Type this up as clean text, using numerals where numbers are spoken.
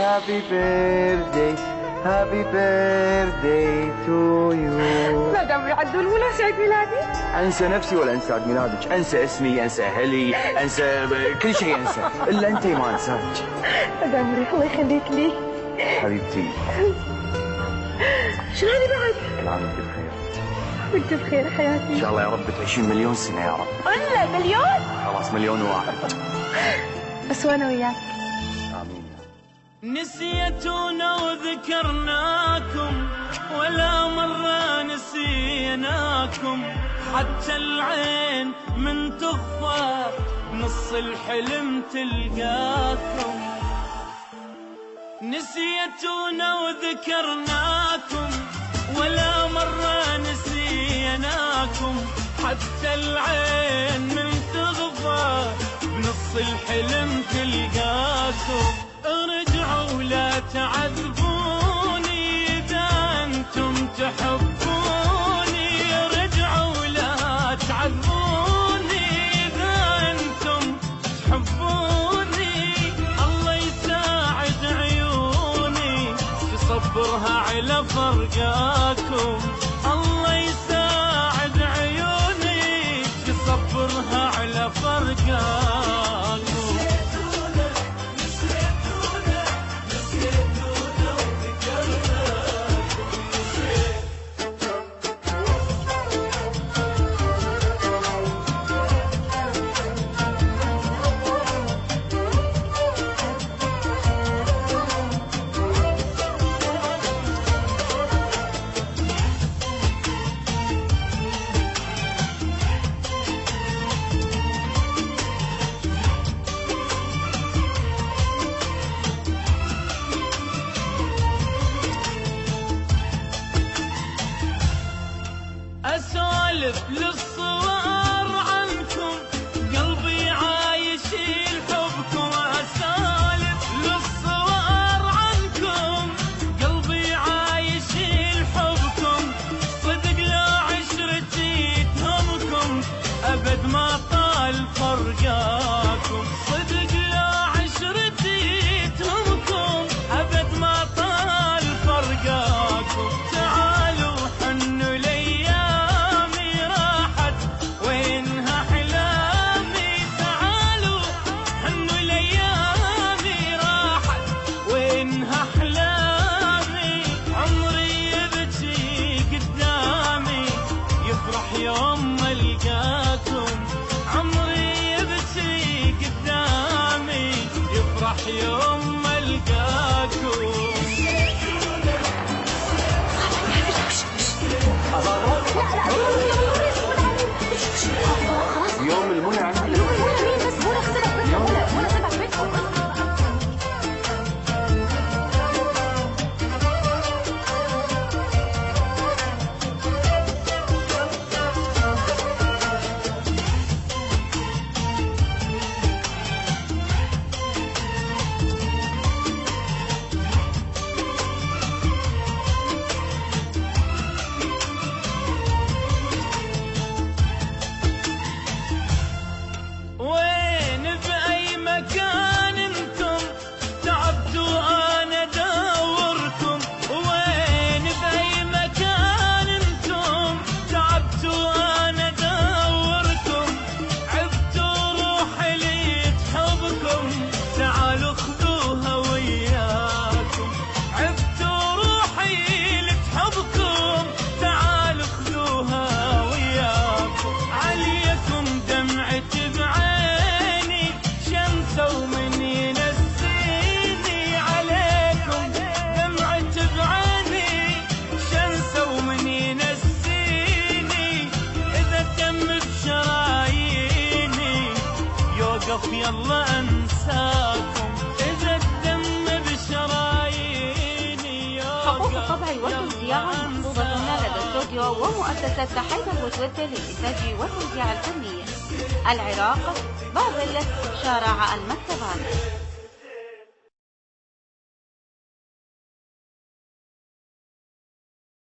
happy birthday happy birthday to you. مدام عدول ولا عيد ميلادي؟ انسى نفسي ولا انسى عيد ميلادك، انسى اسمي، انسى اهلي، انسى كل شيء، انسى الا انت ما انساك. مدام ريح الله يخليك لي حبيبتي. شو هذي بعد؟ كل عام وانت بخير. وانت بخير حياتي ان شاء الله يا رب تعيشين مليون سنه يا رب. ولا مليون؟ خلاص مليون واحد. بس وانا وياك. امين. نسيتونا وذكرناكم ولا مرة نسيناكم، حتى العين من تغفى نص الحلم تلقاكم. نسيتونا وذكرناكم ولا مرة نسيناكم، حتى العين من تغفى بنص الحلم تلقاكم. ارجعوا لا تعذبوني إذا أنتم تحبوني، ارجعوا لا تعذبوني إذا أنتم تحبوني. الله يساعد عيوني تصبرها على فرقاكم، الله يساعد عيوني تصبرها على فرقاكم. أسولف للصور عنكم قلبي عايش لحبكم، أسولف للصور عنكم قلبي عايش لحبكم. صدق لا عشرتي تهمكم أبد ما طال فرقاكم، صدق لا عشرتي تهمكم أبد ما طال فرقاكم. تعالوا حنوا لي يوم ملقاكم، عمري يبكي قدامي يفرح يوم ملقاكم. يوم المنى عندي. يلا انساكم اذا الدم بشراييني. حقوق الطبع والتوزيع محفوظة لدى استوديو ومؤسسة حيدر وتوت للإنتاج والتوزيع الفني، العراق، بابل، شارع المكتبات.